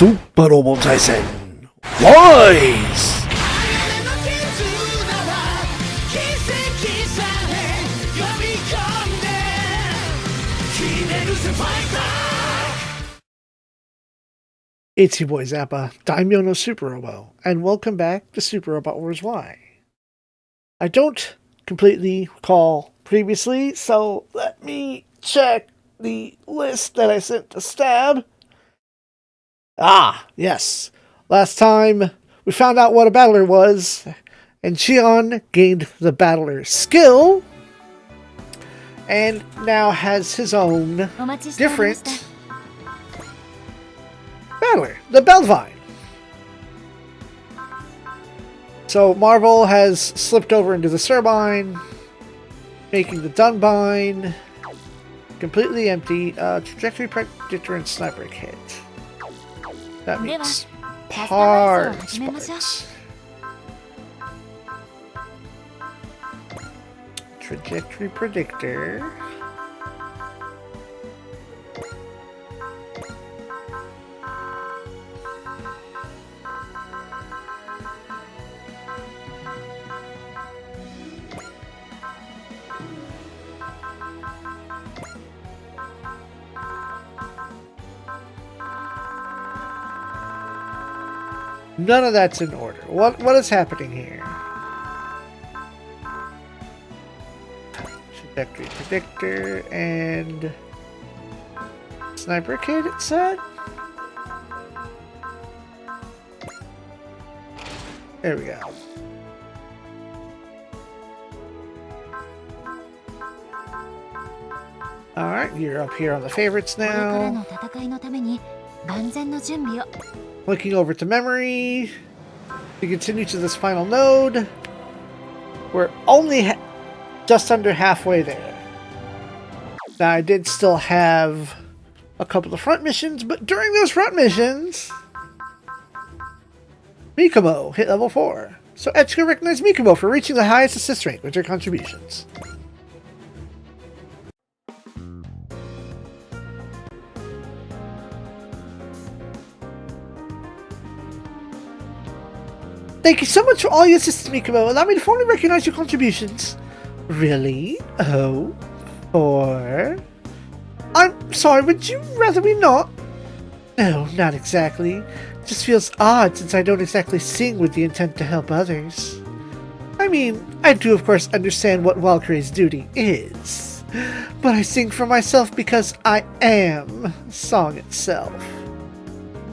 SUPA ROBO Tyson Wise! It's your boy Zappa, Daimyo no Super Robo, and welcome back to Super Robot Wars Y. I don't completely recall previously, so let me check the list that I sent to Stab. Ah, yes. Last time we found out what a battler was, and Shion gained the battler skill, and now has his own different battler, the Belvine. So Marvel has slipped over into the Turbine, making the Dunbine completely empty. Trajectory Predictor and Sniper Kit. That means hard spikes. Trajectory Predictor. None of that's in order. What is happening here? Trajectory Predictor and Sniper Kit, it said? There we go. Alright, you're up here on the favorites now. Looking over to memory to continue to this final node. We're only just under halfway there. Now, I did still have a couple of front missions, but during those front missions, Mikomo hit level 4. So Etsuka recognized Mikomo for reaching the highest assist rank with her contributions. Thank you so much for all your assistance, Mikomo. Allow me to formally recognize your contributions. Really? Oh? 4? I'm sorry, would you rather me not? No, not exactly. It just feels odd since I don't exactly sing with the intent to help others. I mean, I do of course understand what Valkyrie's duty is. But I sing for myself because I am song itself.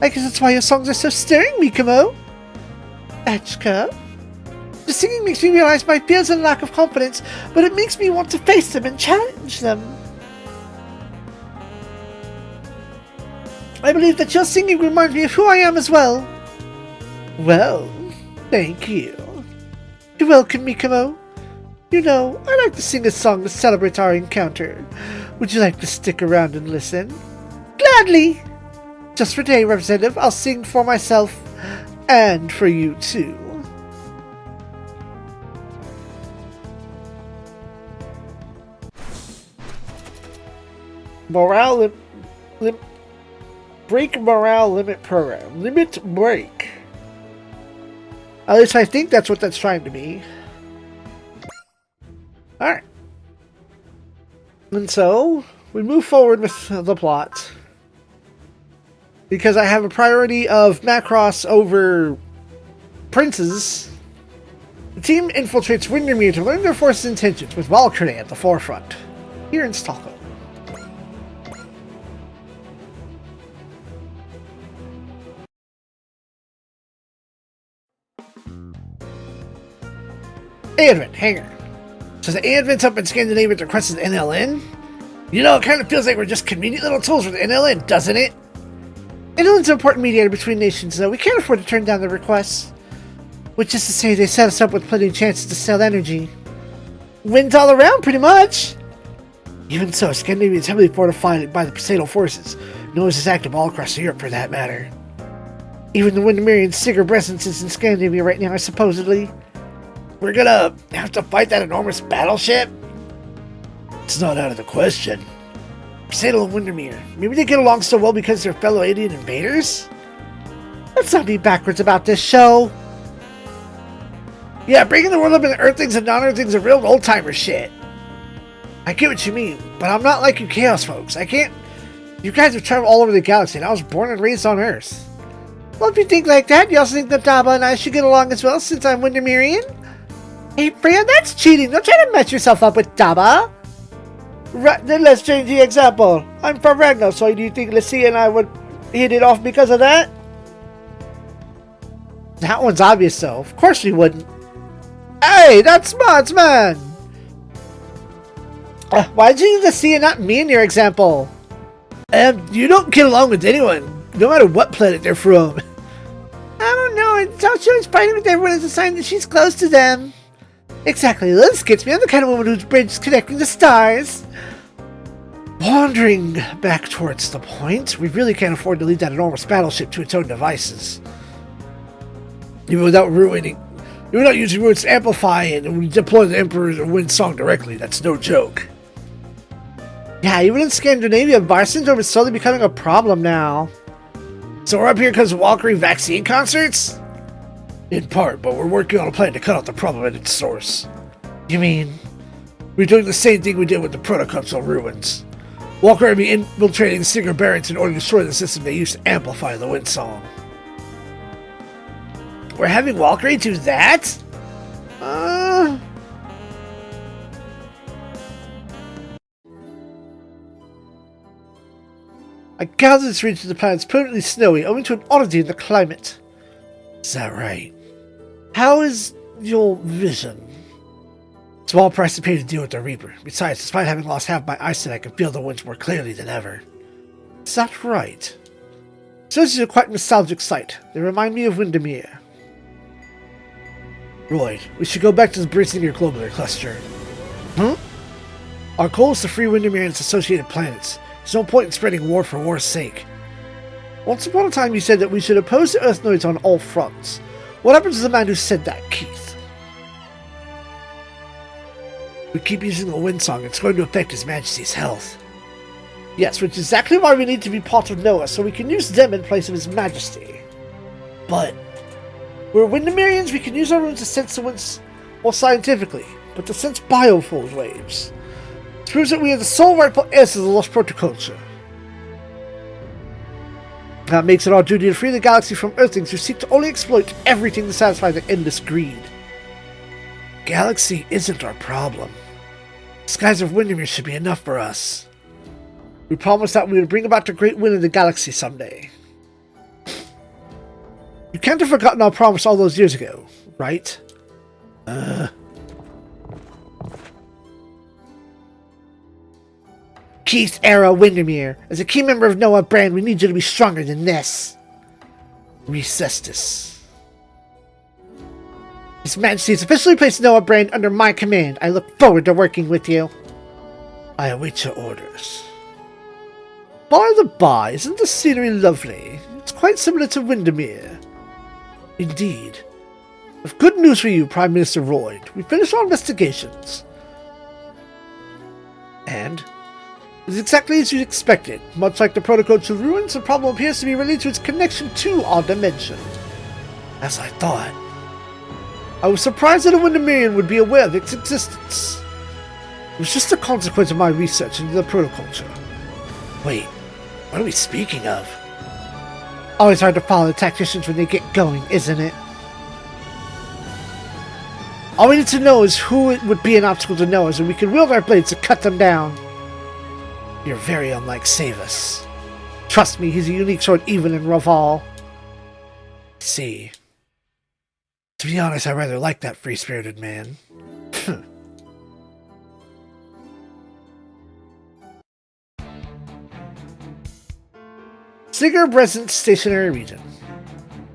I guess that's why your songs are so stirring, Mikomo. Etsuka? The singing makes me realize my fears and lack of confidence, but it makes me want to face them and challenge them. I believe that your singing reminds me of who I am as well. Well, thank you. You're welcome, Mikomo. You know, I like to sing a song to celebrate our encounter. Would you like to stick around and listen? Gladly! Just for today, Representative, I'll sing for myself and for you too. Break morale limit program. Limit break. At least I think that's what that's trying to be. Alright. And so, we move forward with the plot. Because I have a priority of Macross over Princes, the team infiltrates Windermere to learn their force's intentions, with Valkyrie at the forefront, here in Stockholm. Advent, hangar. So the Advent's up in Scandinavia at the request of the NLN? You know, it kind of feels like we're just convenient little tools for the NLN, doesn't it? NLN's an important mediator between nations, though. We can't afford to turn down their requests. Which is to say, they set us up with plenty of chances to sell energy. Wins all around, pretty much. Even so, Scandinavia is heavily fortified by the Poseidon forces. Noise is active all across Europe, for that matter. Even the Windermere Sigurd presence is in Scandinavia right now, supposedly. We're gonna have to fight that enormous battleship? It's not out of the question. Poseidon and Windermere. Maybe they get along so well because they're fellow alien invaders? Let's not be backwards about this show. Yeah, breaking the world up into Earthlings and non-Earthlings is real old-timer shit. I get what you mean, but I'm not like you Chaos folks. I can't... You guys have traveled all over the galaxy, and I was born and raised on Earth. Well, if you think like that, you also think that Zappa and I should get along as well, since I'm Windermerian? Hey, Freya, that's cheating. Don't try to mess yourself up with Zappa. Right, then let's change the example. I'm from Ragnar, so do you think Lucia and I would hit it off because of that? That one's obvious, though. Of course we wouldn't. Hey, that's smart, man. Why did you use Lucia and not me in your example? You don't get along with anyone, no matter what planet they're from. I don't know, it's how she was fighting with everyone as a sign that she's close to them. Exactly, this gets me. I'm the kind of woman whose bridge is connecting the stars. Wandering back towards the point, we really can't afford to leave that enormous battleship to its own devices. Even without using words to amplify it, and we deploy the Emperor's Wind Song directly. That's no joke. Yeah, even in Scandinavia, Varsins are slowly becoming a problem now. So we're up here because of Valkyrie vaccine concerts? In part, but we're working on a plan to cut out the problem at its source. You mean? We're doing the same thing we did with the Protoconsole ruins. Valkyrie will be infiltrating Singer Barracks in order to destroy the system they used to amplify the Wind Song. We're having Valkyrie do that? I gather this region of the planet is permanently snowy owing to an oddity in the climate. Is that right? How is your vision? Small price to pay to deal with the Reaper. Besides, despite having lost half my eyesight, I can feel the winds more clearly than ever. Is that right? So this is a quite nostalgic sight. They remind me of Windermere. Royd, we should go back to the Brissinger Globular Cluster. Huh? Our goal is to free Windermere and its associated planets. There's no point in spreading war for war's sake. Once upon a time you said that we should oppose the Earthnoids on all fronts. What happens to the man who said that, Keith? We keep using the Wind Song, it's going to affect His Majesty's health. Yes, which is exactly why we need to be part of Noah, so we can use them in place of His Majesty. But we're Windermerians, we can use our runes to sense the winds more scientifically, but to sense biofold waves. This proves that we are the sole rightful heirs of the lost protoculture. That makes it our duty to free the galaxy from Earthlings who seek to only exploit everything to satisfy their endless greed. Galaxy isn't our problem. The skies of Windermere should be enough for us. We promised that we would bring about the great win of the galaxy someday. You can't have forgotten our promise all those years ago, right? Keith Era Windermere. As a key member of Noah Brand, we need you to be stronger than this. Recestus. His Majesty has officially placed Noah Brand under my command. I look forward to working with you. I await your orders. By the by, isn't the scenery lovely? It's quite similar to Windermere. Indeed. With good news for you, Prime Minister Royd. We finished our investigations. And it's exactly as you expected. Much like the Protocol ruins, the problem appears to be related to its connection to our dimension. As I thought. I was surprised that a Windermerian would be aware of its existence. It was just a consequence of my research into the Protoculture. Wait, what are we speaking of? Always hard to follow the tacticians when they get going, isn't it? All we need to know is who it would be an obstacle to Noah's, and we can wield our blades to cut them down. You're very unlike Savus. Trust me, he's a unique sword even in Raval. See. To be honest, I rather like that free-spirited man. Singer Present Stationary Region.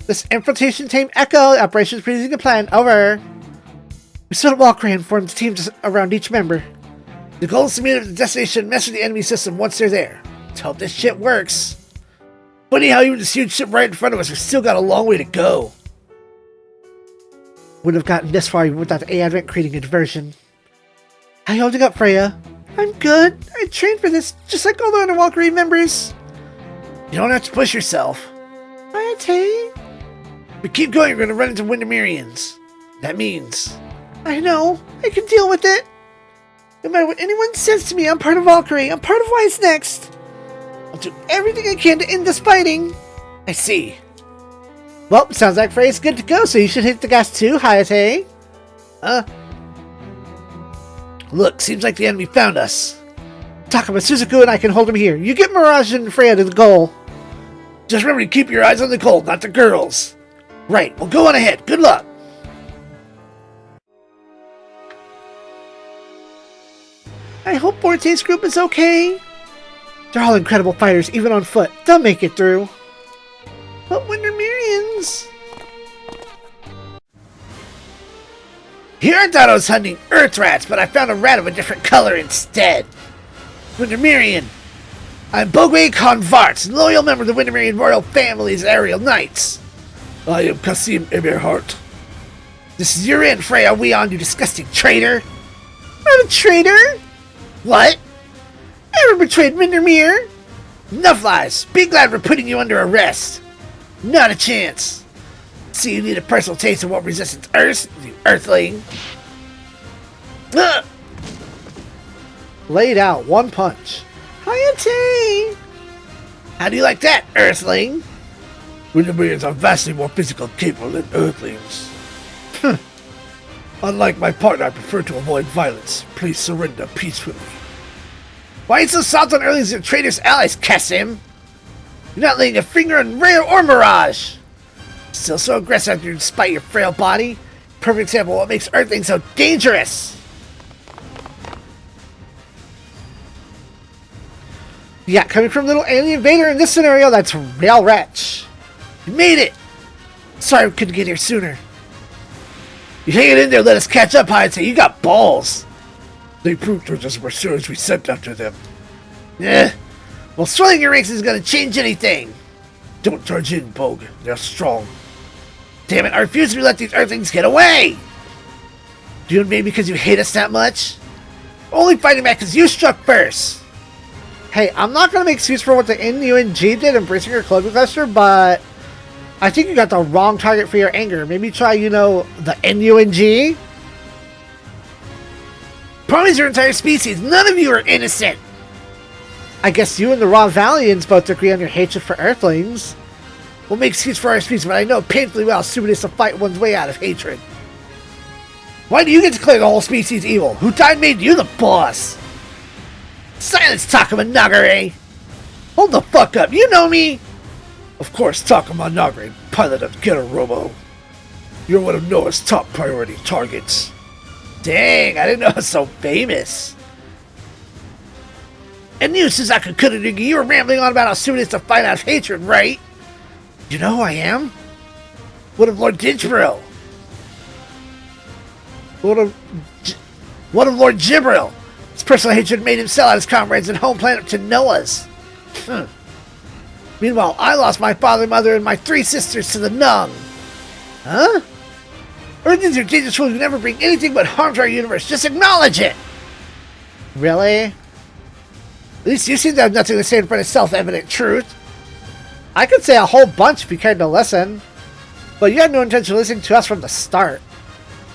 This infiltration team Echo, operations producing a plan, over. We split Valkyrie and formed teams around each member. The goal is to meet at the destination and mess with the enemy system once they're there. Let's hope this shit works. Funny how even this huge ship right in front of us, we've still got a long way to go. Wouldn't have gotten this far even without the AI event creating a diversion. How you holding up, Freya? I'm good. I trained for this, just like all the other Valkyrie members. You don't have to push yourself. Okay. we keep going, we're gonna run into Windermerians. That means... I know. I can deal with it. No matter what anyone says to me, I'm part of Valkyrie. I'm part of Wise Next. I'll do everything I can to end this fighting. I see. Well, sounds like Frey's good to go, so you should hit the gas too, Hayate. Look, seems like the enemy found us. Takuma, Suzuku, and I can hold him here. You get Mirage and Freya to the goal. Just remember to keep your eyes on the goal, not the girls. Right, well go on ahead. Good luck. I hope Forte's group is okay. They're all incredible fighters, even on foot. They'll make it through. But Windermerians... Here I thought I was hunting earth rats, but I found a rat of a different color instead. Windermerian. I'm Bogwe Convart, loyal member of the Windermerian royal family's aerial knights. I am Kasim Eberhardt. This is your end, Freya Weon, you disgusting traitor. I'm a traitor? What? I never betrayed Windermere. Enough lies. Be glad we're putting you under arrest. Not a chance. See, you need a personal taste of what resistance earth, you earthling. Laid out, one punch. Hayate! How do you like that, earthling? Windermerians are vastly more physically capable than earthlings. Unlike my partner, I prefer to avoid violence. Please surrender peacefully. Why are you so soft on earthlings and traitors allies, Kasim? You're not laying a finger on Rare or Mirage. Still so aggressive despite your frail body? Perfect example of what makes earthlings so dangerous. Yeah, coming from little alien Vader in this scenario, that's real wretch. You made it! Sorry we couldn't get here sooner. You hang it in there, let us catch up, Hayate. You got balls. They proved to us pursuers we sent after them. Well, swelling your ranks isn't gonna change anything. Don't charge in, Bogue. They're strong. Damn it, I refuse to let these earthlings get away! Doing maybe because you hate us that much? Only fighting back because you struck first! Hey, I'm not going to make excuse for what the NUNG did embracing your clothing cluster, but I think you got the wrong target for your anger. Maybe try, the NUNG? Promise your entire species, none of you are innocent! I guess you and the Raw Valiants both agree on your hatred for Earthlings. We'll make excuse for our species, but I know painfully well Suman is to fight one's way out of hatred. Why do you get to declare the whole species evil? Who died made you the boss? Silence, Takuma Nagare! Hold the fuck up, you know me! Of course, Takuma Nagare, pilot of SUPA ROBO. You're one of Noah's top priority targets. Dang, I didn't know I was so famous. And you, Suzaku Kururugi, you were rambling on about how Suman is to fight out of hatred, right? You know who I am? One of Lord Digibril. One of Lord Gibril. His personal hatred made him sell out his comrades and home planet to Noah's. Meanwhile, I lost my father, mother, and my 3 sisters to the Nung. Huh? Earthlings are dangerous fools who never bring anything but harm to our universe. Just acknowledge it! Really? At least you seem to have nothing to say in front of self-evident truth. I could say a whole bunch if you cared to listen. But you had no intention of listening to us from the start.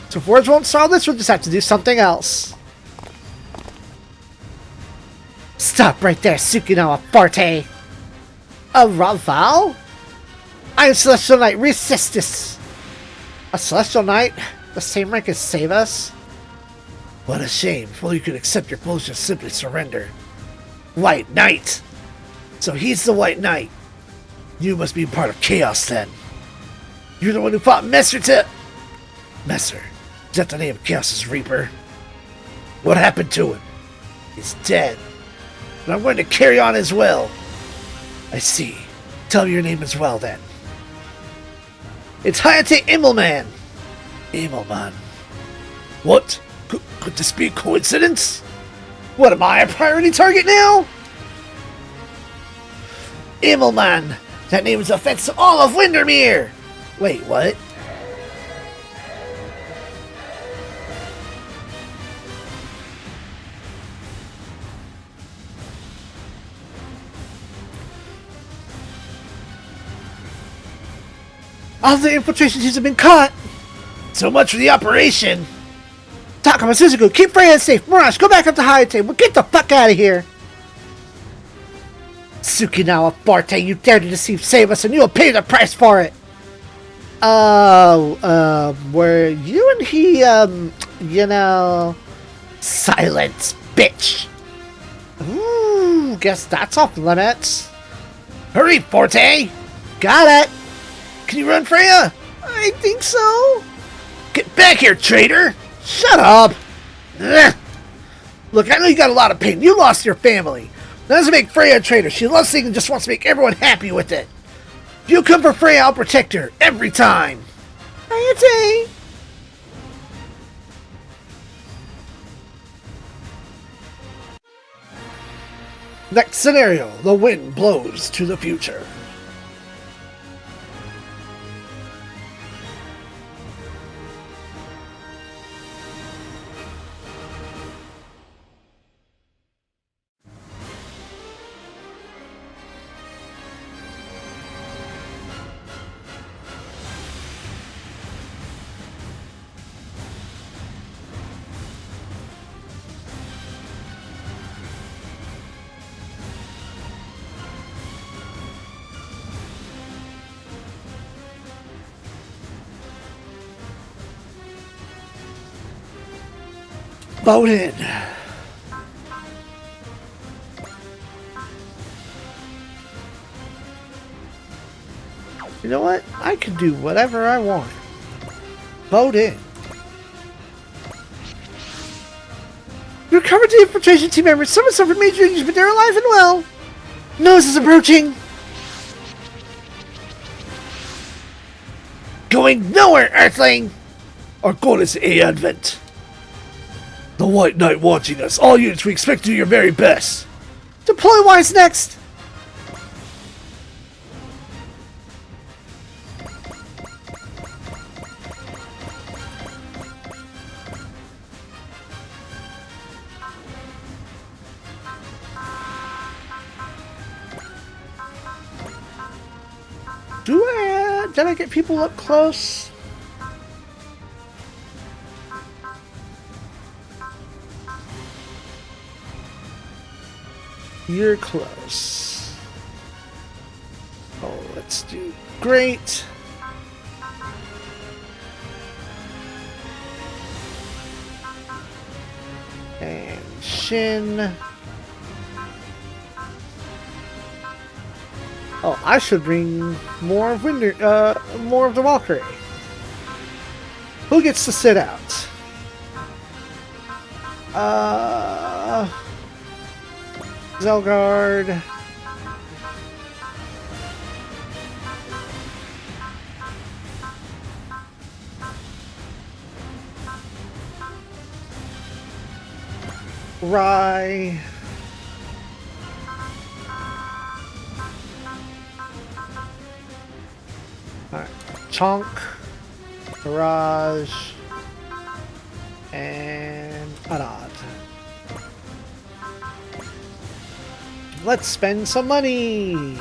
So if words won't solve this, we'll just have to do something else. Stop right there, Tsukinawa Forte! A Raval? I am Celestial Knight Resistus! A Celestial Knight? The same rank as Save Us? What a shame. If only you could accept your bullshit, simply surrender. White Knight! So he's the White Knight. You must be part of Chaos then. You're the one who fought Messer to... Messer? Is that the name of Chaos's Reaper? What happened to him? He's dead. And I'm going to carry on as well. I see. Tell me your name as well then. It's Hayate Immelman. Immelman. What? Could this be a coincidence? What, am I a priority target now? Immelman. That name is offense to all of Windermere. Wait, what? All the infiltration teams have been caught. So much for the operation. Takuma, Suzuku, keep Freya safe. Mirage, go back up to high table. Get the fuck out of here. Tsukinawa Forte, you dare to deceive Samus, and you will pay the price for it. Were you and he, you know... Silence, bitch. Ooh, guess that's off limits. Hurry, Forte. Got it. Can you run, Freya? I think so. Get back here, traitor. Shut up. Ugh. Look, I know you got a lot of pain. You lost your family. That doesn't make Freya a traitor. She loves things and just wants to make everyone happy with it. If you come for Freya, I'll protect her. Every time. Ayate. Next scenario. The wind blows to the future. Boat in. You know what? I can do whatever I want. Vote in. You recovered the infiltration team members. Some have suffered major injuries, but they're alive and well. Nose is approaching. Going nowhere, Earthling! Our goal is a advent. The White Knight watching us. All units, we expect to do your very best. Deploy Wise next. Did I get people up close? You're close. Oh, let's do great. And Shin. Oh, I should bring more of more of the Valkyrie. Who gets to sit out? Zelgard. Rai. Alright. Chonk. Mirage. And Arad. Let's spend some money!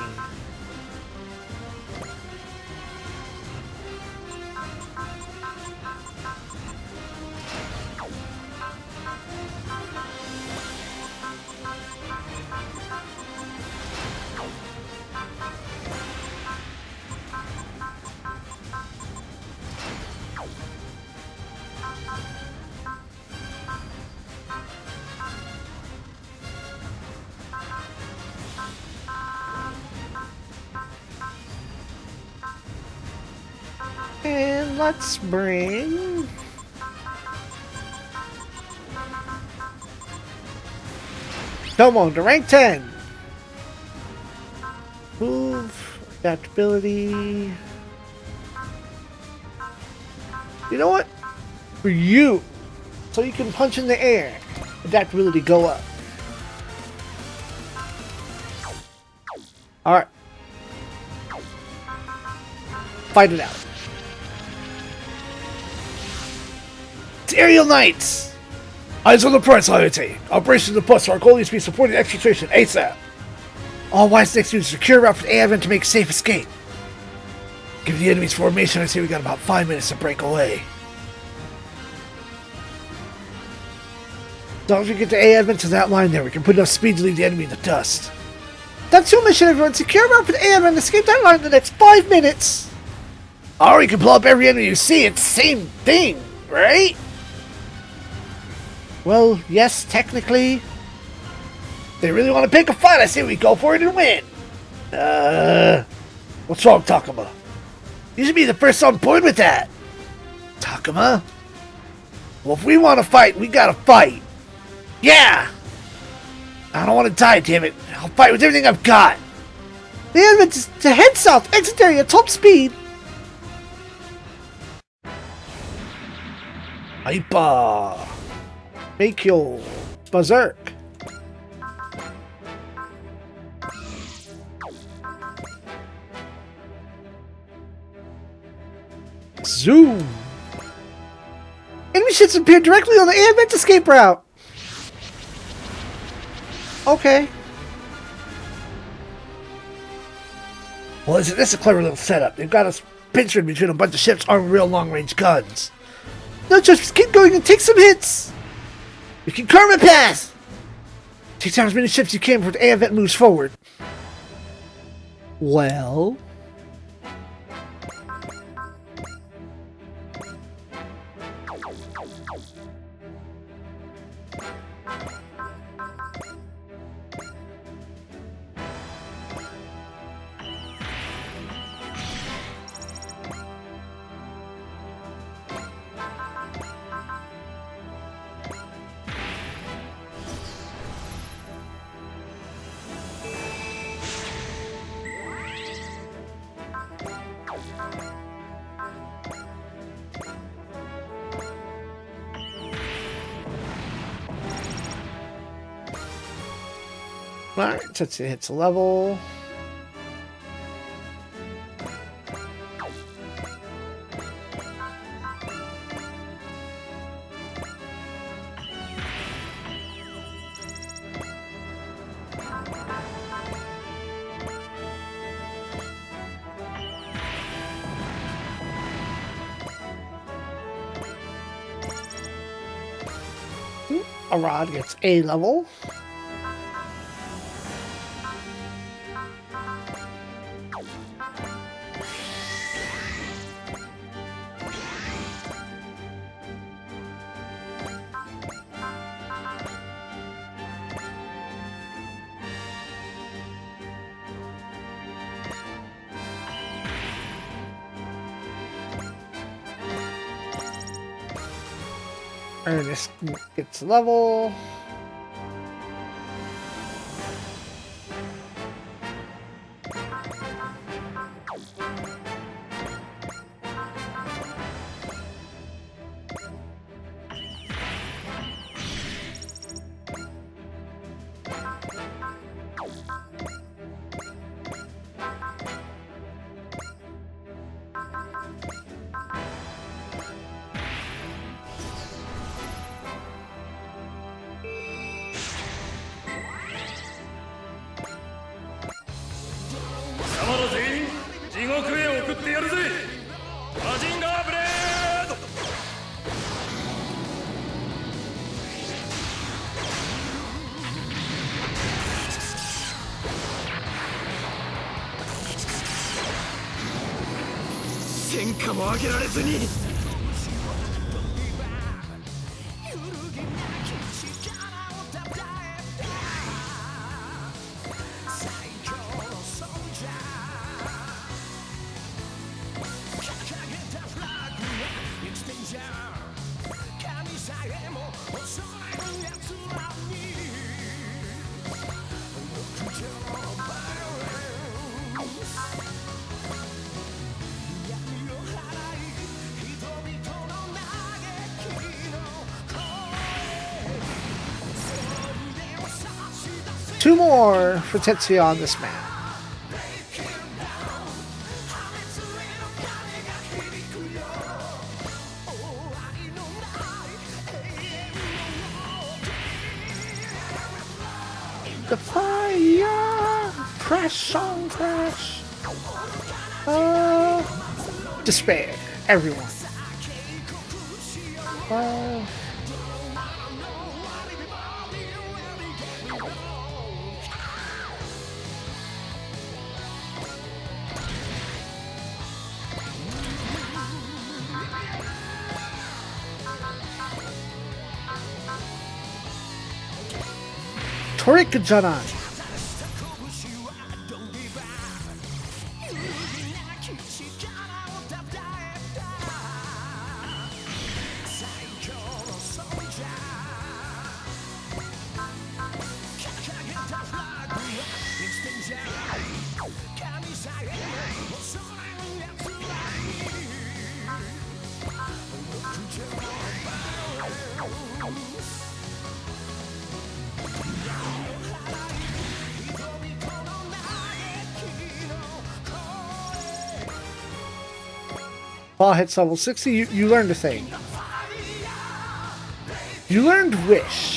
And let's bring... Tomo to rank 10! Move, adaptability... You know what? For you! So you can punch in the air. Adaptability go up. Alright. Fight it out. It's Aerial Knights! Eyes on the prize, Hayate. Operation the Plus, our goal is to be supporting exfiltration ASAP. All Wise next use secure route for the advent to make safe escape. Give the enemy's formation. I say we got about 5 minutes to break away. As long as we get the A advent to that line there, we can put enough speed to leave the enemy in the dust. That's your mission, everyone. Secure a route for the A advent and escape that line in the next 5 minutes. Or you can blow up every enemy you see. It's the same thing, right? Well, yes, technically. They really want to pick a fight. I say we go for it and win. What's wrong, Takuma? You should be the first on board with that. Takuma? Well, if we want to fight, we gotta fight. Yeah! I don't want to die, damn it. I'll fight with everything I've got. The advent is to head south, exit area, top speed. Hyper! Make your berserk. Zoom! Enemy ships appear directly on the A-Advent escape route. Okay. Well, this is a clever little setup. They've got us pinched in between a bunch of ships armed with real long-range guns. No, just keep going and take some hits. We can carve a path! Take down as many ships you can before the A-Advent moves forward. Well... Alright, Tetsuya hits a level. Arad gets A level. Ernest gets level. Two more for Tetsuya on this map. The fire! Crash song, crash! despair, everyone. Well, Torikajana. Ball hits level 60, you learned a thing. You learned Wish.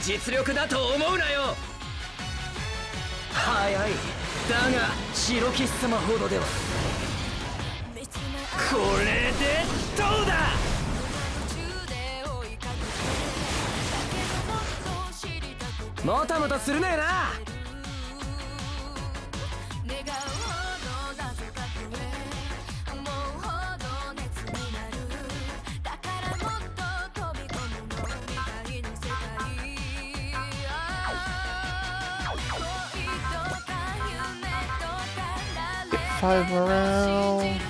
実力だと思うなよ。早い。だが白騎士様ほどでは。これでどうだ。もたもたするねえな。5 morale.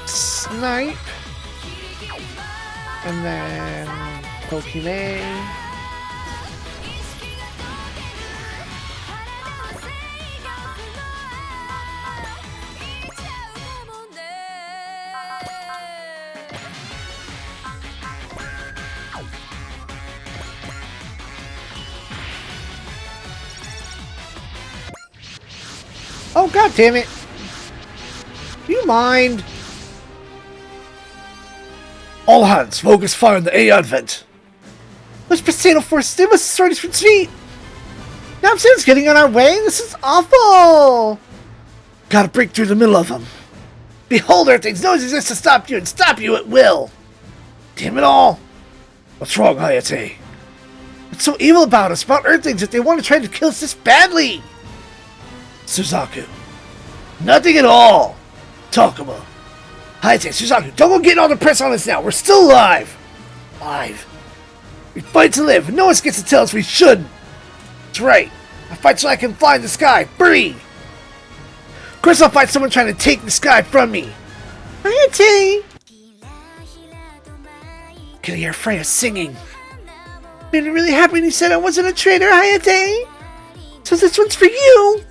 Snipe. And then Pokemon. Oh, god damn it! You mind? All hands, focus fire on the AI vent. Those potato forces, they must have started from feet! Now Sam's getting on our way? This is awful! Gotta break through the middle of them. Behold, Earthlings, no one exists to stop you, and stop you at will! Damn it all! What's wrong, Hayate? What's so evil about us, about Earthlings, that they want to try to kill us this badly? Suzaku. Nothing at all! Takuma. Hayate, Suzaku, don't go getting all the press on us now. We're still alive! Alive. We fight to live, and no one gets to tell us we shouldn't. That's right. I fight so I can fly in the sky, free! Of course I'll fight someone trying to take the sky from me. Hayate! Can hear Freya singing. Made me really happy when you said I wasn't a traitor, Hayate! So this one's for you!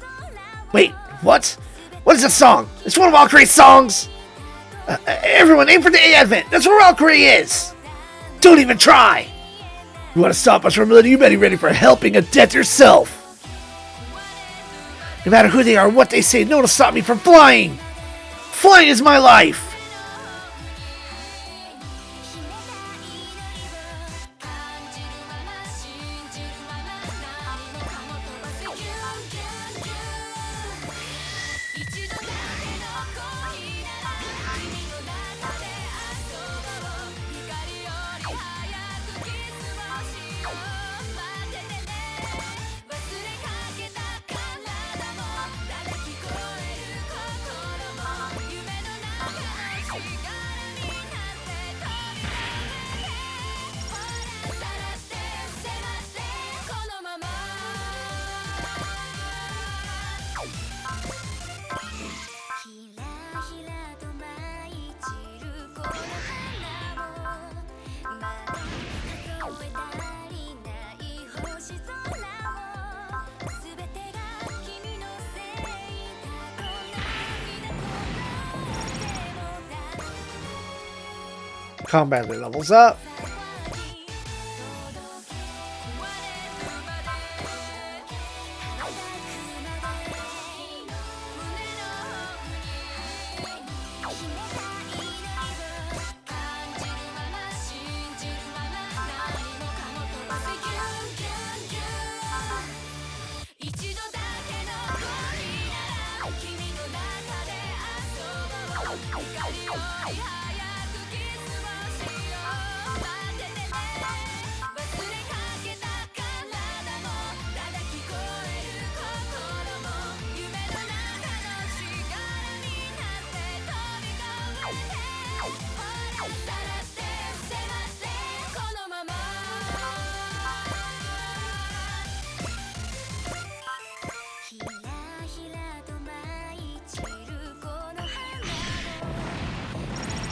Wait, what? What is this song? It's one of Valkyrie's songs! Everyone, aim for the AI vent! That's where Valkyrie is! Don't even try! You want to stop us from letting you better be ready for helping a death yourself! No matter who they are or what they say, no one will stop me from flying! Flying is my life! Combat levels up.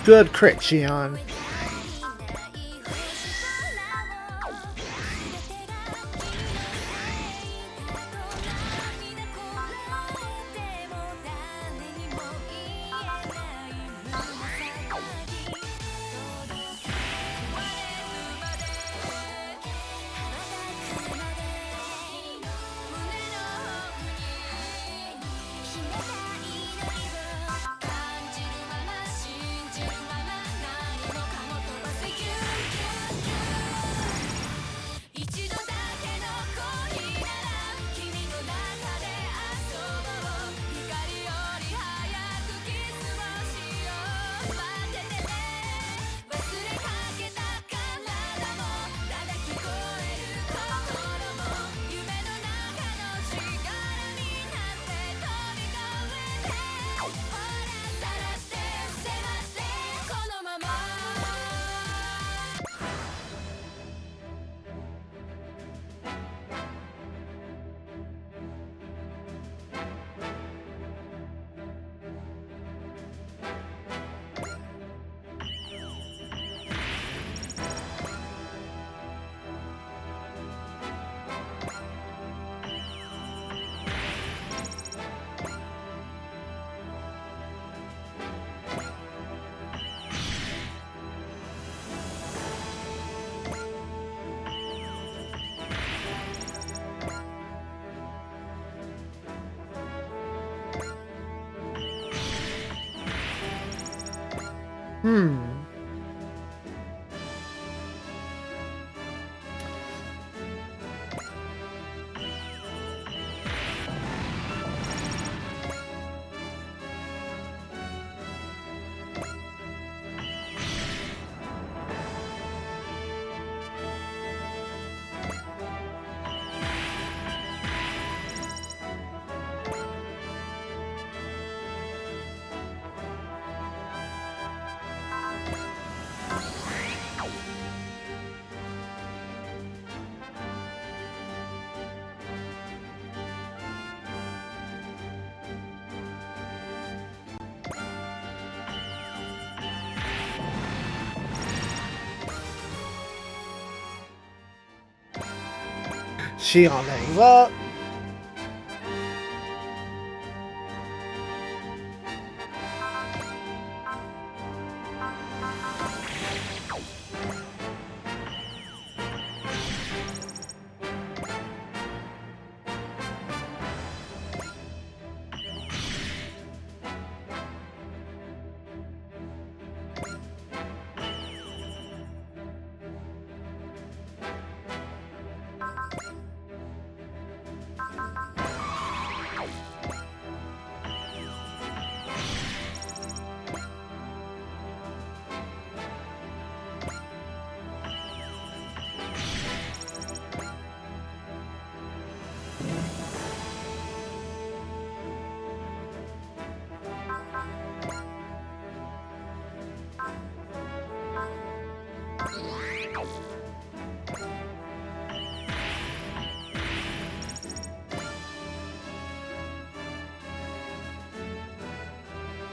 Good crit, Xion. Xion levels up.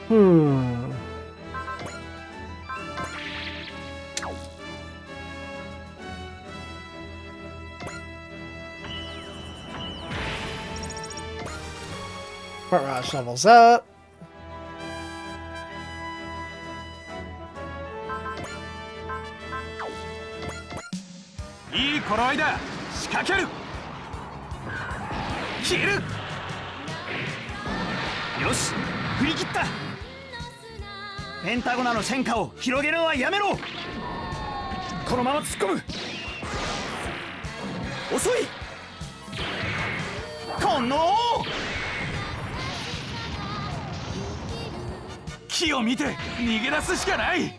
Hmm. Rush levels up.いい頃合いだ。仕掛ける。切る。よし、振り切った。ペンタゴナの戦果を広げるのはやめろ。このまま突っ込む。遅い。この木を見て逃げ出すしかない。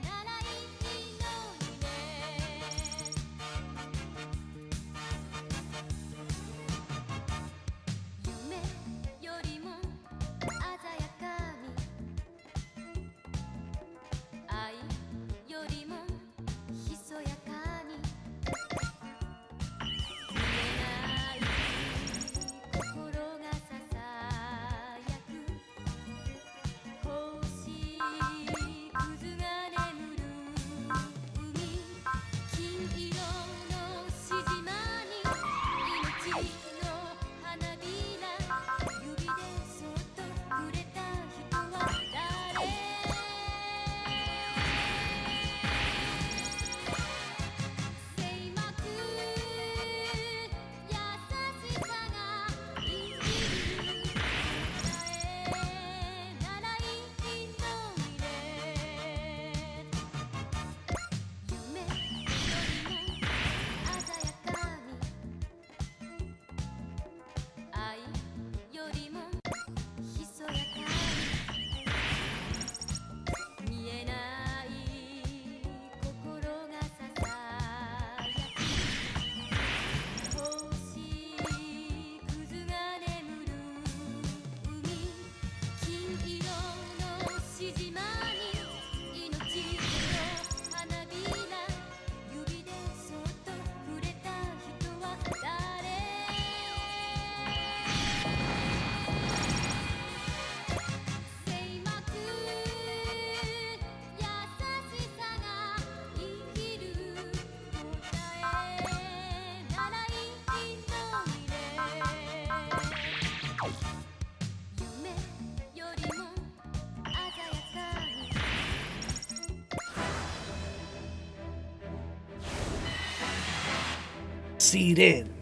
Seed in.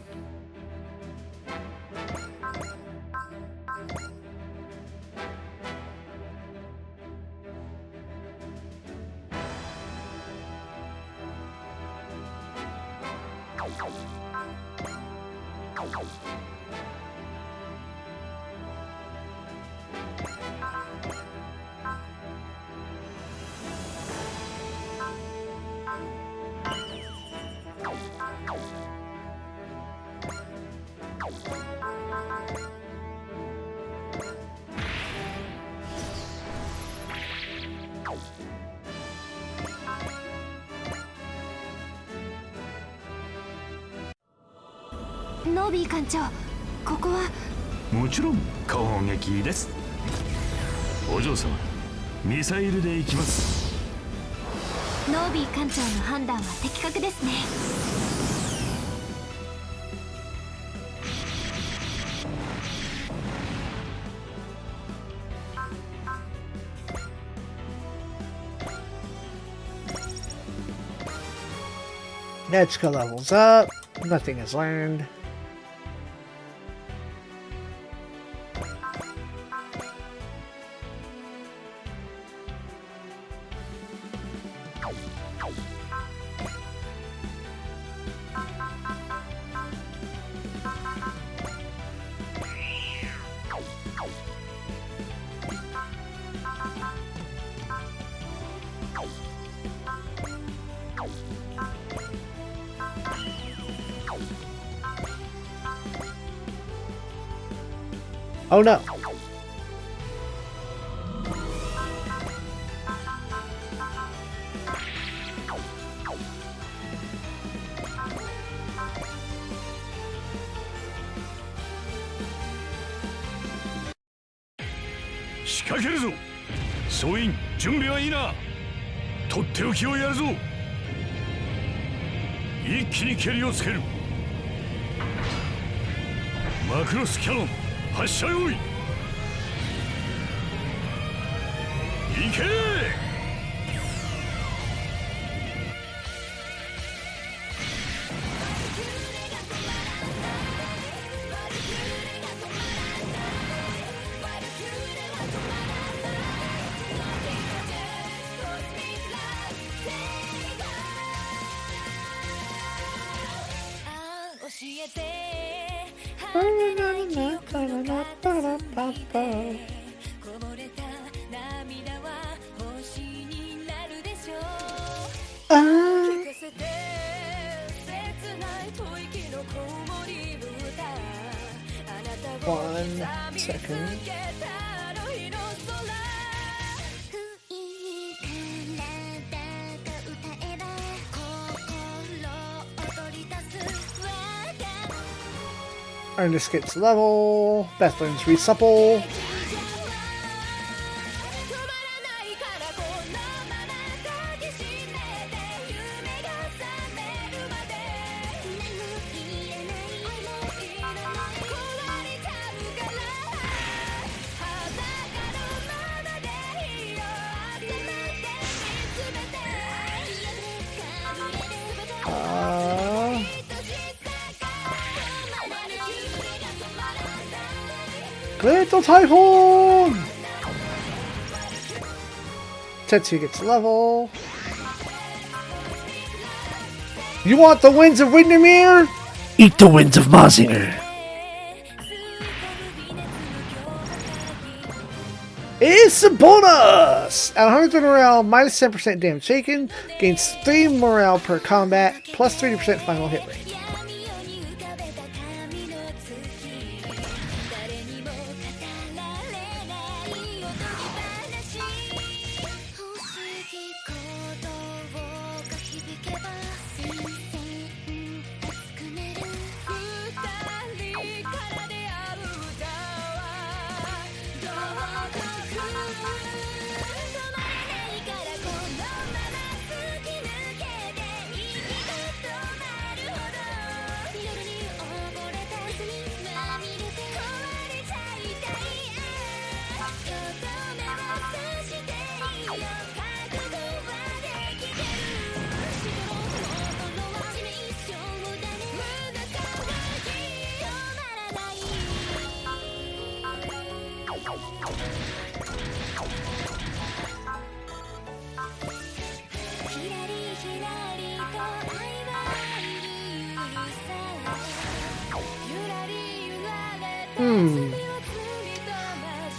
ノビー艦長、ここは。もちろん攻撃です。お嬢様、ミサイルで行きます。ノービー艦長の判断は的確ですね。Netsuka levels up. Nothing is learned. Oh no. Shikakeru zo. 総員準備はいいな。とっておきをやるぞ。一気に蹴りをつける。マクロスキャノン発射用意。いけOne second. Earn skips level. Bethlenem's resupple. Little Typhoon! Tetsu gets level. You want the winds of Windermere? Eat the winds of Mazinger. It's a bonus! At 100 morale, minus 10% damage taken, gains 3 morale per combat, plus 30% final hit rate.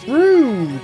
Rude.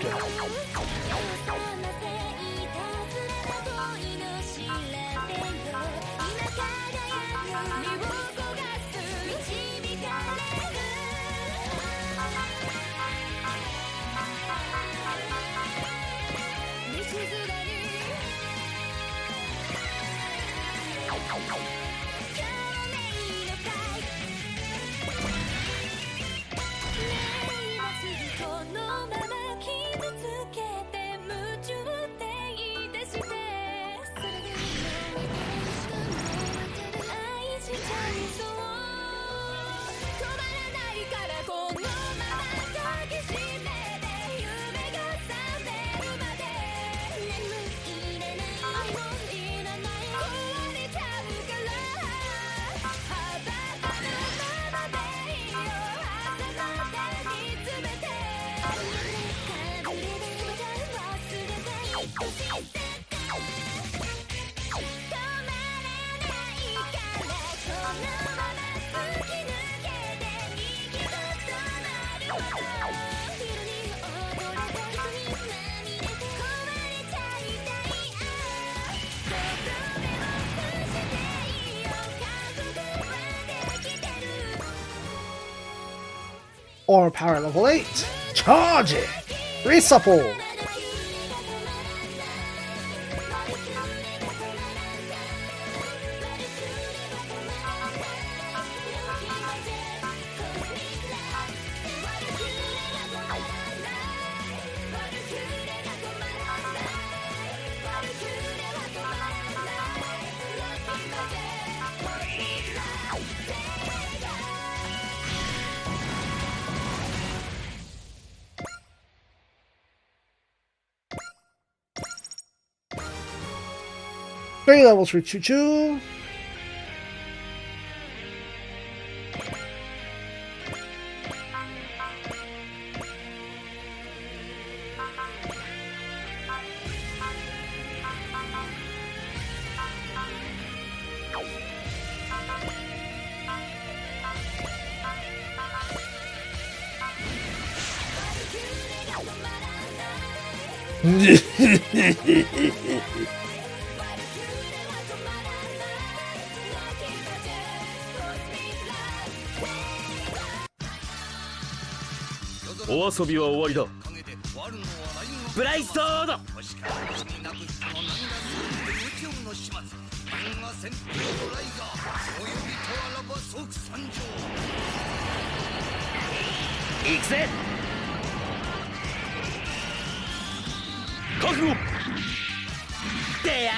Or power level 8. Charge it! Resupple! 3 levels for Choo Choo.お遊びは終わりだ。ブライストード。行くぜ。覚悟。でや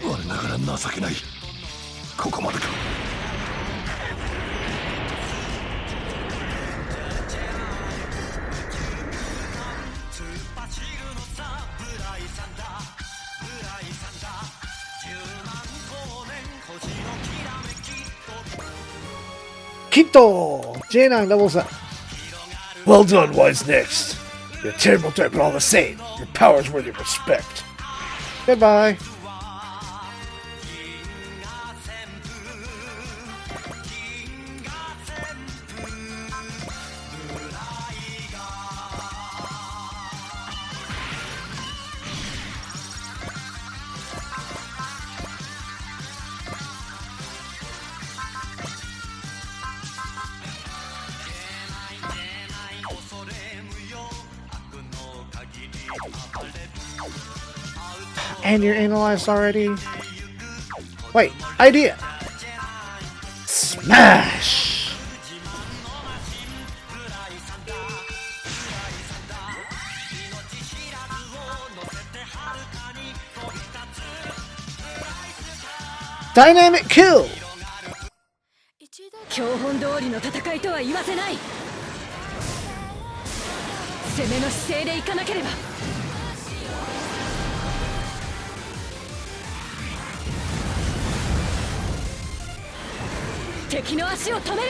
我ながら情けない。ここまでか。Kito! J9 levels up. Well done, Wise Next. You're a terrible type, but all the same, your power's worthy of respect. Goodbye. And you're analyzed already? Wait, idea! Smash! Dynamic kill! 教本通りの戦いとは言わせない。攻めの姿勢でいかなければ。敵の足を止める。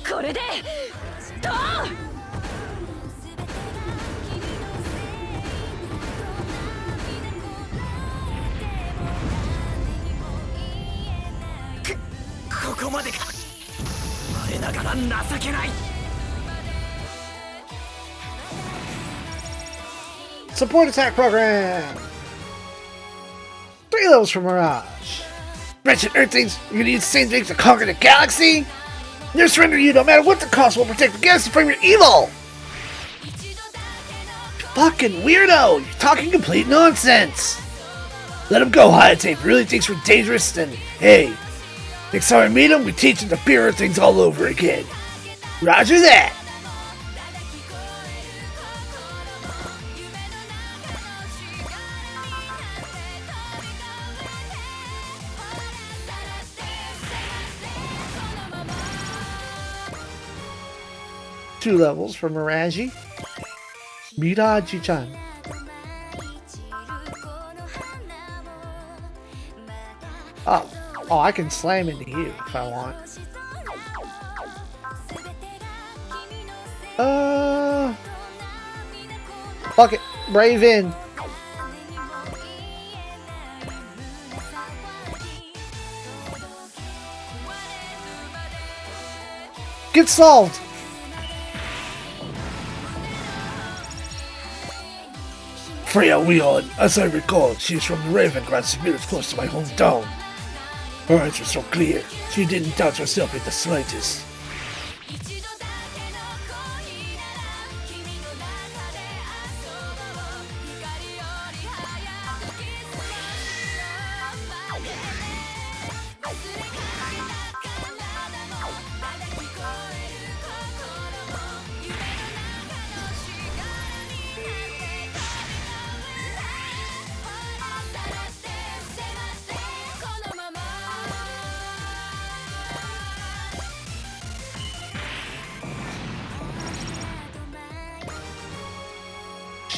これでドーン。ここまでか。我ながら情けない。 Support attack program! 3 levels for Mirage. Wretched Earthlings, you're gonna use the same things to conquer the galaxy? Never surrender you no matter what the cost will protect the galaxy from your evil! Fucking weirdo! You're talking complete nonsense! Let him go, Hayate. If he really thinks we're dangerous, then hey, next time I meet him, we teach him to fear Earthlings all over again. Roger that! Two levels for Mirage. Mirage-chan. Oh, I can slam into you if I want. Fuck it. Brave in. Get solved. Freya Weon, as I recall, she is from the Raven Grass village close to my hometown. Her eyes were so clear, she didn't doubt herself in the slightest.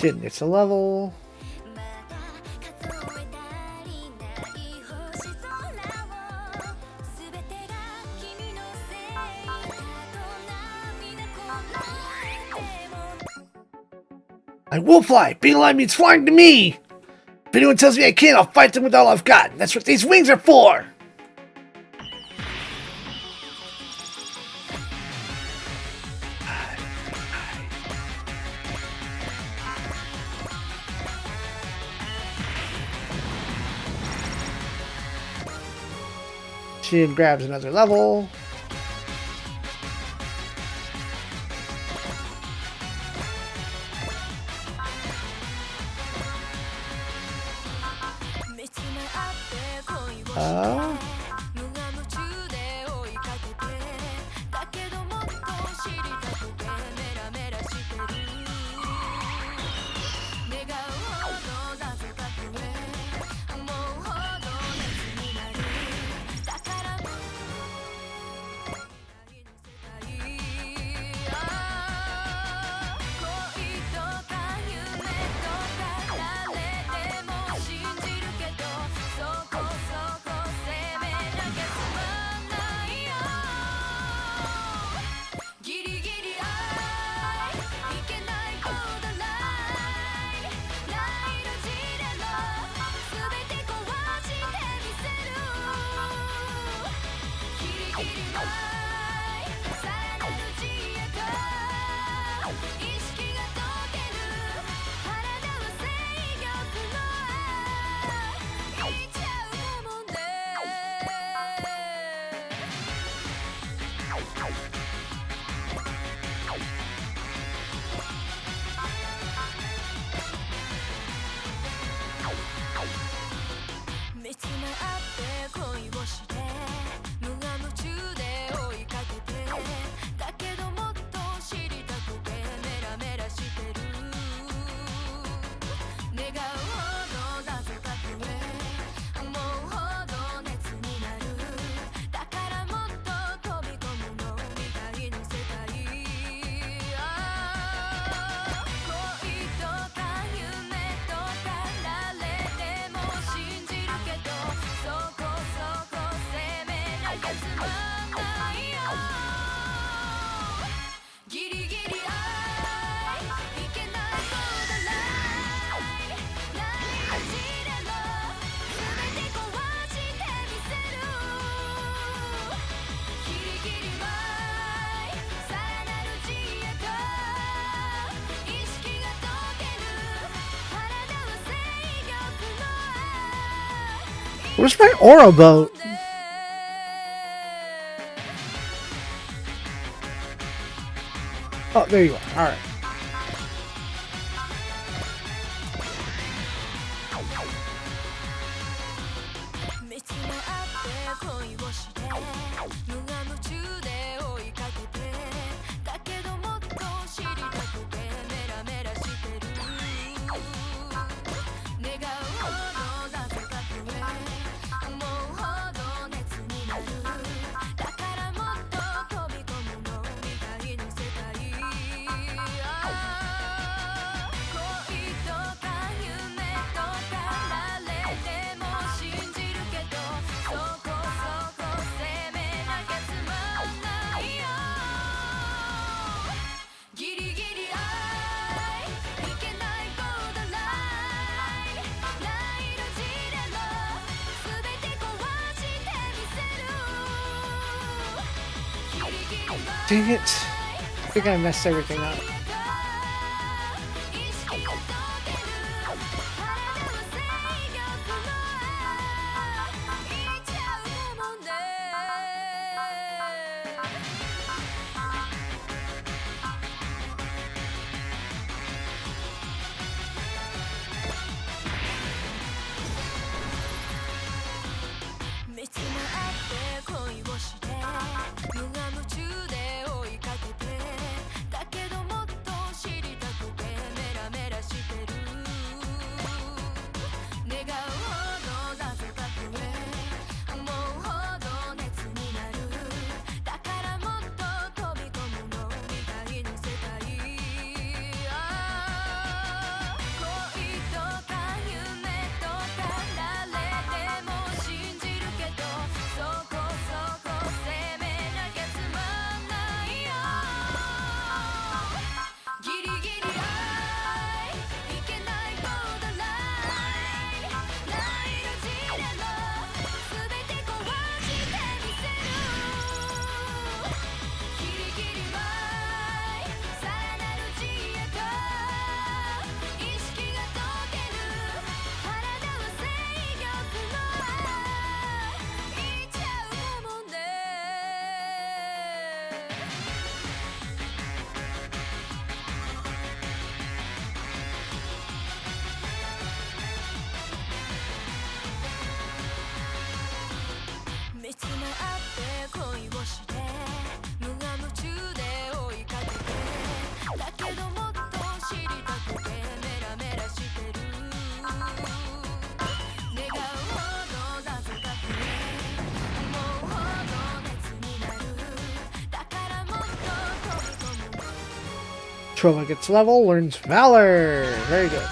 Shin gets a level. I will fly. Being alive means flying to me. If anyone tells me I can't, I'll fight them with all I've got. That's what these wings are for. Shin grabs another level. Where's my aura boat? Oh, there you are. Alright. Dang it. I think I messed everything up. Trova gets level, learns Valor. Very good.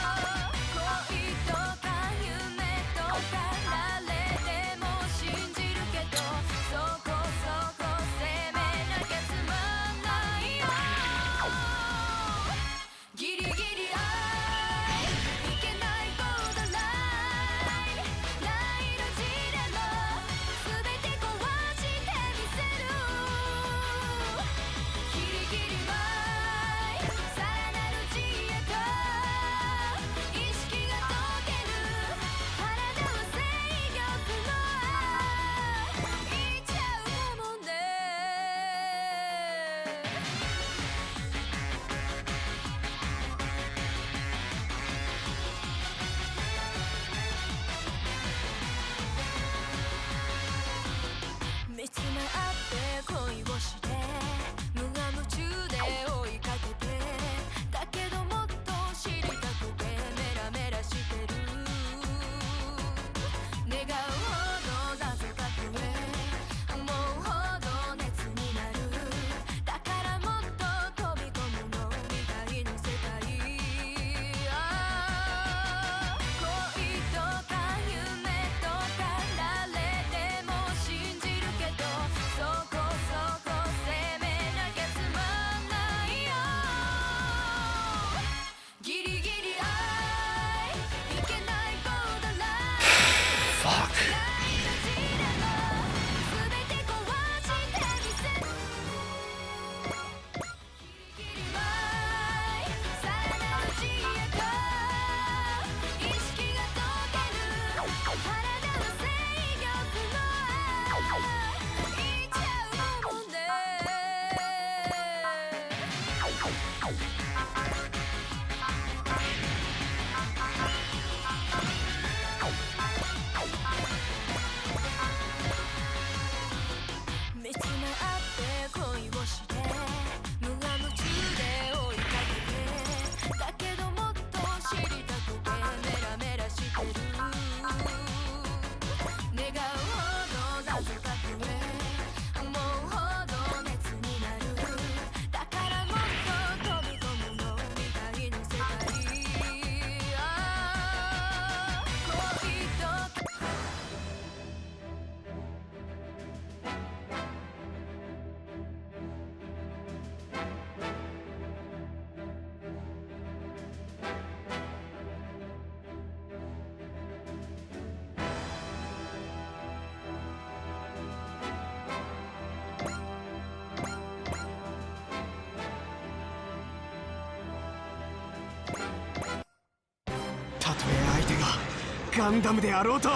ガンダムであろうと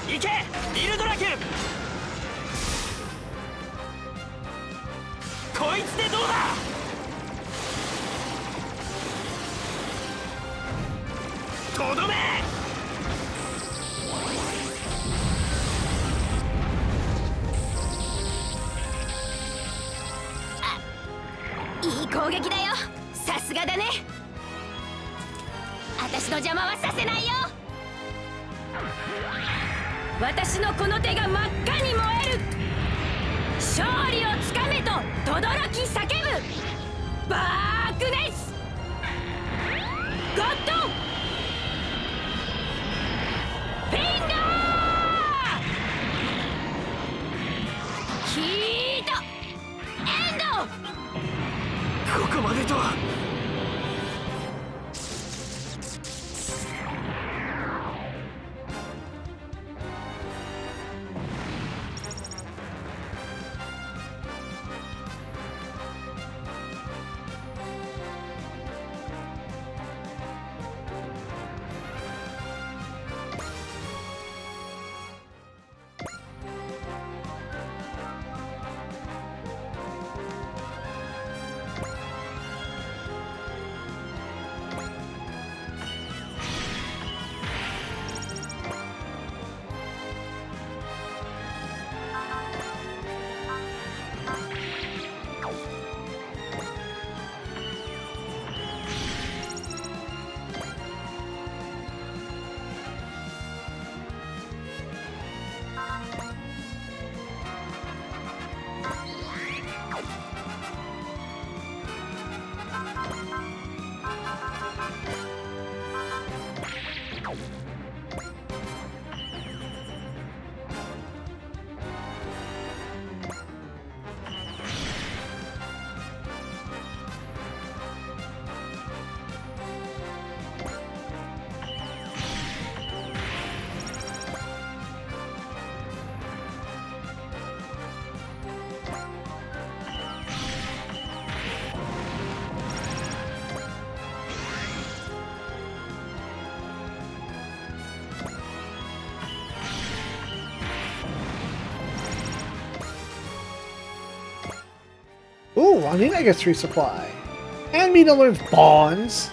行けビルドラキュこいつでどうだ。とどめ。いい攻撃だよ。さすがだね。私の邪魔はさせないよ。私のこの手が真っ赤に燃える。勝利をつかめと轟き叫ぶ。バークネスゴッドフィンガーヒートエンド。ここまでとは。Ooh, I need X resupply. And me to learn bonds.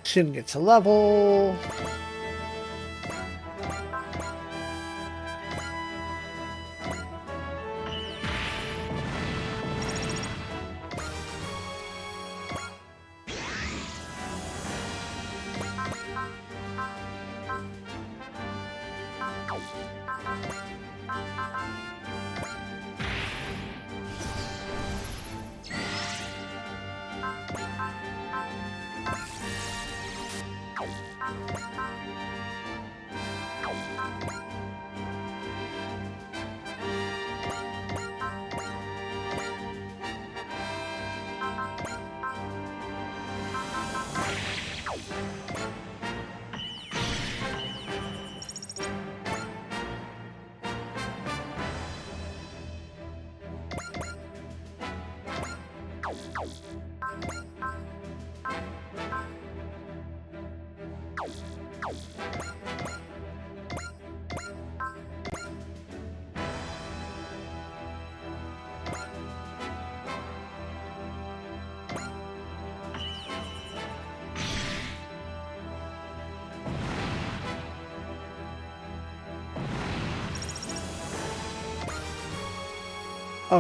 Shin gets a level.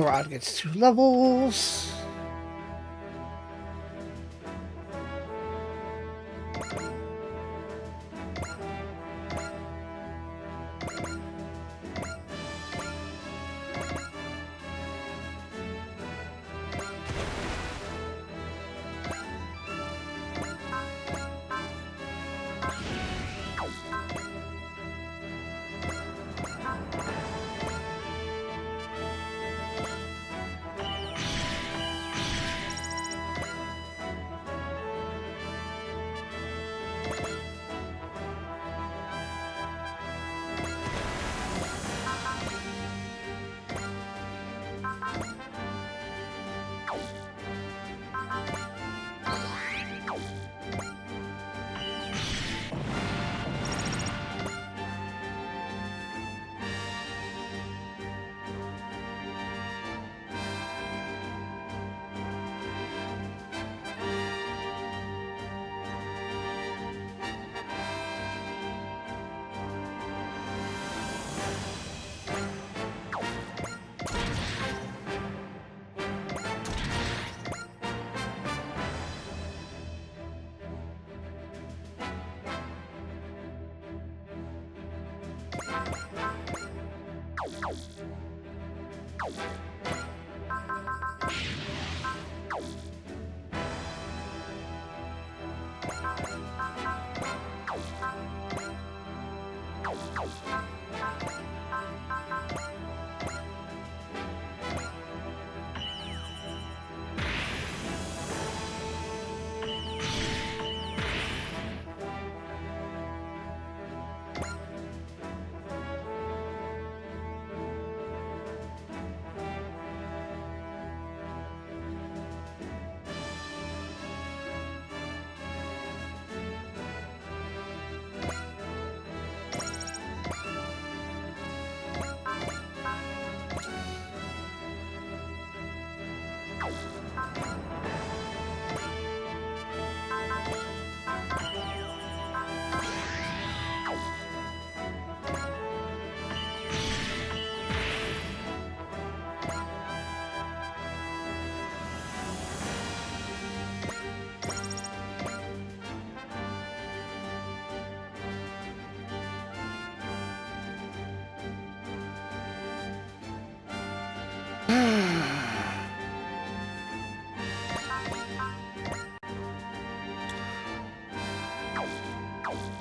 Rod gets 2 levels.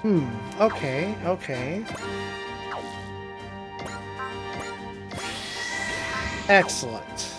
Okay, okay. Excellent.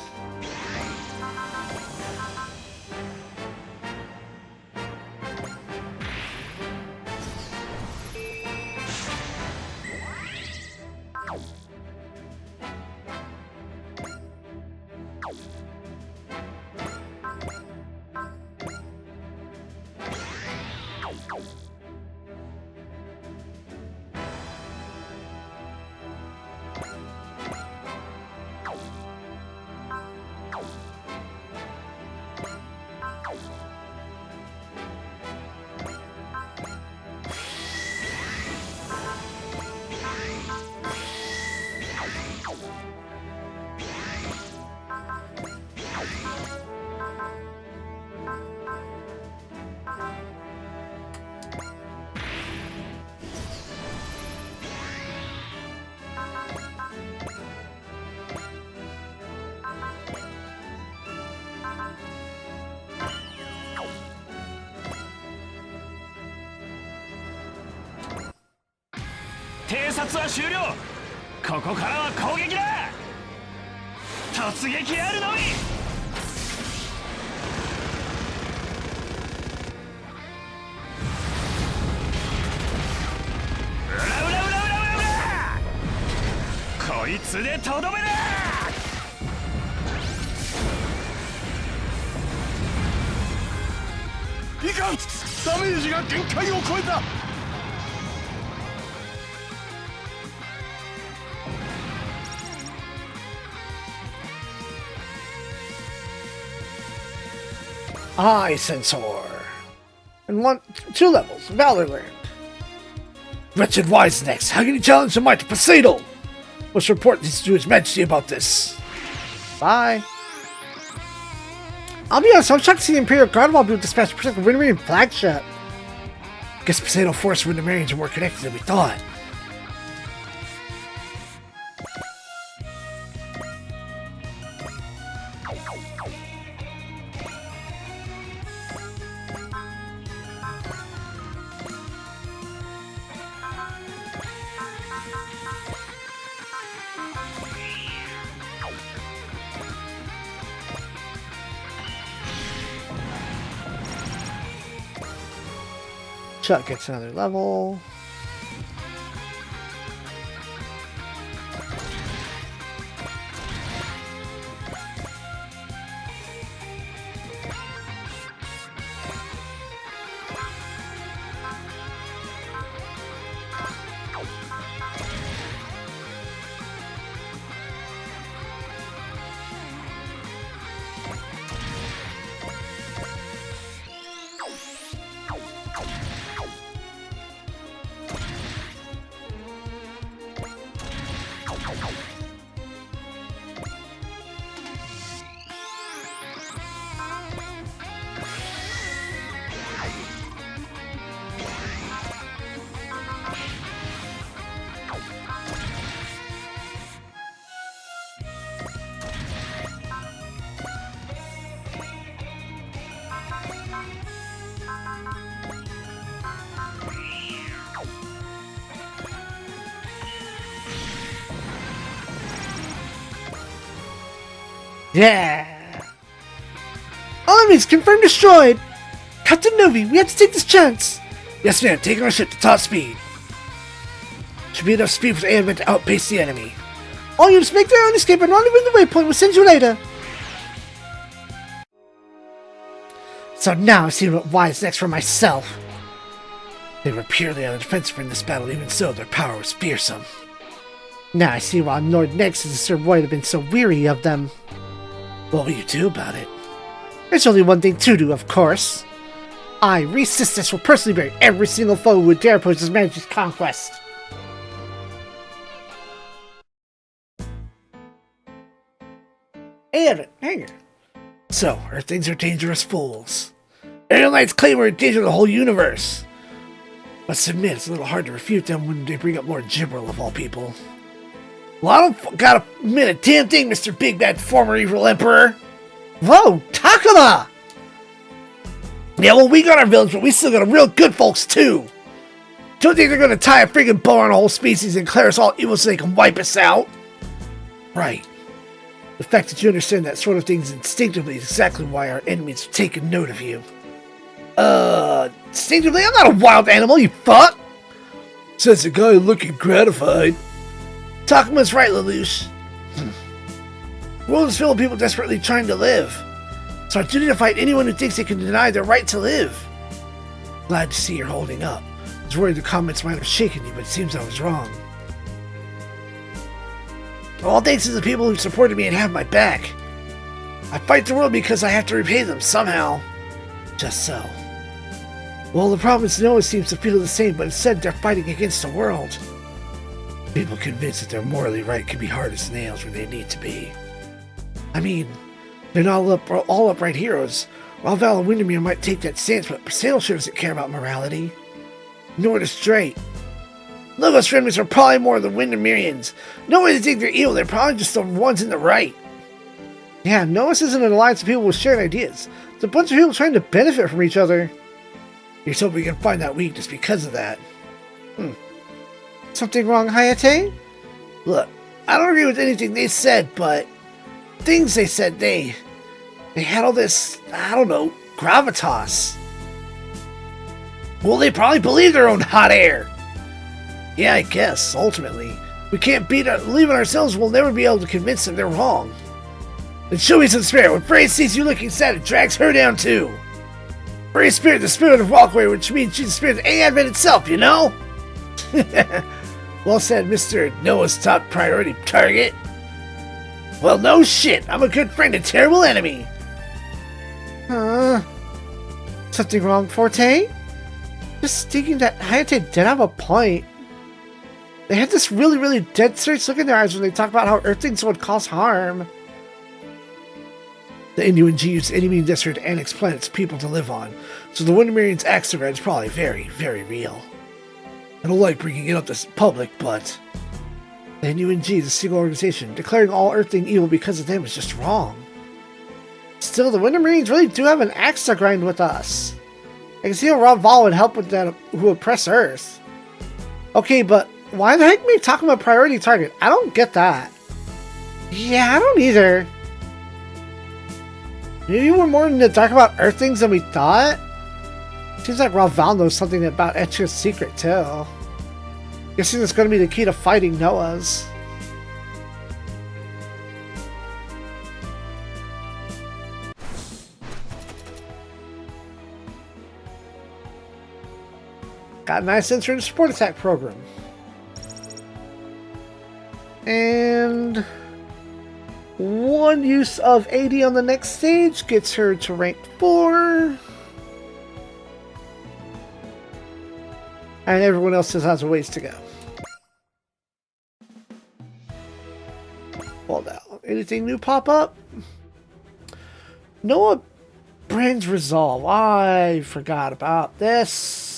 偵察は終了。ここからは攻撃だ。突撃あるのみ。うらうらうらうらうらうら。こいつでとどめだ。いかん、ダメージが限界を超えた。Eye sensor. And 2 levels, Valor learned. Wretched Wisenecks, how can you challenge the might of Poseidon? Must report this to His Majesty about this. Bye. I'll be honest, I'm shocked to see the Imperial Guard while being dispatched to protect the Wintermarian flagship. Guess Poseidon Force and Wintermarians are more connected than we thought. Chuck gets another level. Yeah! All enemies confirmed destroyed! Captain Novi, we have to take this chance! Yes, ma'am. Taking our ship to top speed. Should be enough speed for the airmen to outpace the enemy. All units make their own escape and rendezvous in the waypoint. We'll send you later. So now I've seen what lies next for myself. They were purely on the defensive in this battle. Even so, their power was fearsome. Now I see why Lord Nexus and Sir Roy have been so weary of them. What will you do about it? There's only one thing to do, of course. I, Reese Sisters, will personally bury every single foe who would dare oppose His Majesty's conquest. And hanger. So, Earthlings are dangerous fools. Aerial Knights claim we're in danger of the whole universe. Must admit, it's a little hard to refute them when they bring up Lord Gibberell of all people. Well, I don't gotta admit a damn thing, Mr. Big Bad former evil Emperor. Whoa, Takuma! Yeah, well, we got our villains, but we still got real good folks, too. Don't think they're gonna tie a friggin' bow on a whole species and declare us all evil so they can wipe us out? Right. The fact that you understand that sort of things instinctively is exactly why our enemies have taken note of you. Instinctively? I'm not a wild animal, you fuck! Says the guy looking gratified. Takuma's right, Lelouch. The world is filled with people desperately trying to live. It's our duty to fight anyone who thinks they can deny their right to live. Glad to see you're holding up. I was worried the comments might have shaken you, but it seems I was wrong. All thanks to the people who supported me and have my back. I fight the world because I have to repay them somehow. Just so. Well, the problem is no one seems to feel the same, but instead they're fighting against the world. People convinced that they're morally right can be hard as nails where they need to be. I mean, they're not all upright heroes. While Val and Windermere might take that stance, but Sail sure doesn't care about morality. Nor does Drake. Logos remnants are probably more than Windermerians. No way to think they're evil, they're probably just the ones in the right. Yeah, Noah's isn't an alliance of people with shared ideas. It's a bunch of people trying to benefit from each other. Here's hoping we can find that weakness because of that. Something wrong, Hayate? Look, I don't agree with anything they said, but things they said, they had all this, I don't know, gravitas. Well, they probably believe their own hot air. Yeah, I guess, ultimately. We can't believe in ourselves, we'll never be able to convince them they're wrong. Then show me some spirit. When Frey sees you looking sad, it drags her down too. Frey's spirit, the spirit of Walkway, which means she's the spirit of Advent itself, you know? Well said, Mr. Noah's top priority target. Well, no shit. I'm a good friend and terrible enemy. Something wrong, Forte? Just thinking that Hayate did have a point. They had this really, really dead serious look in their eyes when they talk about how Earthlings would cause harm. The Inuit use any means necessary to annex planets people to live on, so the Windermerians' axe to grind is probably very, very real. I don't like bringing it up to public, but the NUNG is a single organization. Declaring all Earthling evil because of them is just wrong. Still, the Windermerians really do have an axe to grind with us. I can see how Rob Val would help with that who oppress Earth. Okay, but why the heck are we talking about priority target? I don't get that. Yeah, I don't either. Maybe we're more in the dark about Earthlings than we thought. Seems like Rob Val knows something about Etria's secret too. Guessing that's going to be the key to fighting Noah's. Got a nice answer in the support attack program. And one use of AD on the next stage gets her to rank 4. And everyone else just has a ways to go. Well now, anything new pop up? Noah Brand's Resolve. I forgot about this.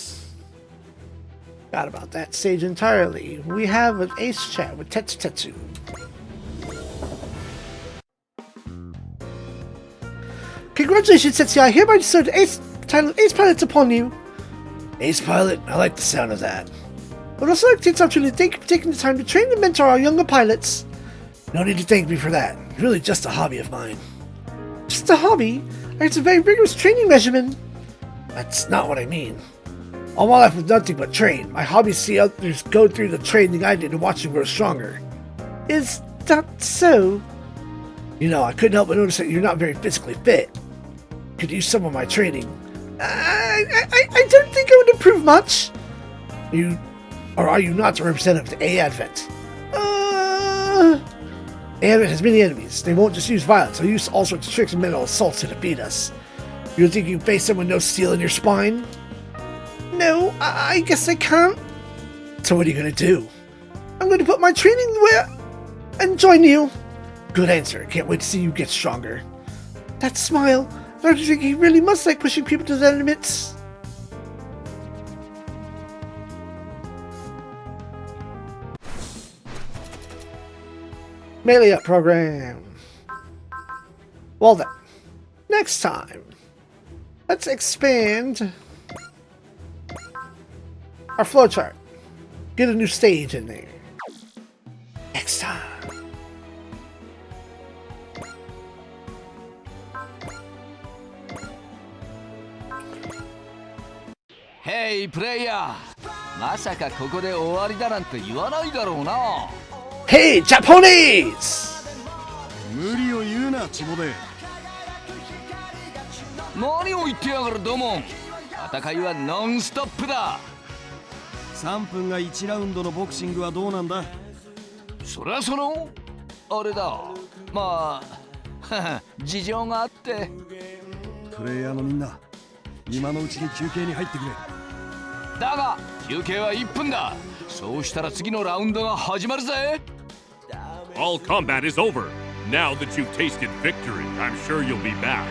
Forgot about that stage entirely. We have an ace chat with Tetsu. Congratulations, Tetsu. I hereby bestowed Ace Pilots upon you. Ace Pilot? I like the sound of that. I'd also like to take this opportunity to thank you for taking the time to train and mentor our younger pilots. No need to thank me for that. It's really just a hobby of mine. Just a hobby? It's a very rigorous training regimen. That's not what I mean. All my life was nothing but train. My hobby is to see others go through the training I did and watch them grow stronger. Is that so? You know, I couldn't help but notice that you're not very physically fit. Could use some of my training. I don't think I would improve much. Are you not the representative of the Advent? Advent has many enemies. They won't just use violence. They'll use all sorts of tricks and mental assaults to defeat us. You don't think you can face someone with no steel in your spine? No, I guess I can't. So what are you going to do? I'm going to put my training where and join you. Good answer. Can't wait to see you get stronger. That smile. I don't think he really must like pushing people to their limits. Melee up program. Well then, next time, let's expand our flowchart. Get a new stage in there. Next time. Hey プレイヤー、まさかここで終わりだなんて言わないだろうな。 Hey, Japanese! 無理を言うなチボで。何を言ってやがるドモン。戦いはノンストップだ。3分が1ラウンドのボクシングはどうなんだ。そりゃそのあれだ。まあ事情があって。プレイヤーのみんな今のうちに休憩に入ってくれ。だが休憩は1分だ。そうしたら次のラウンドが始まるぜ。 All combat is over. Now that you've tasted victory, I'm sure you'll be back.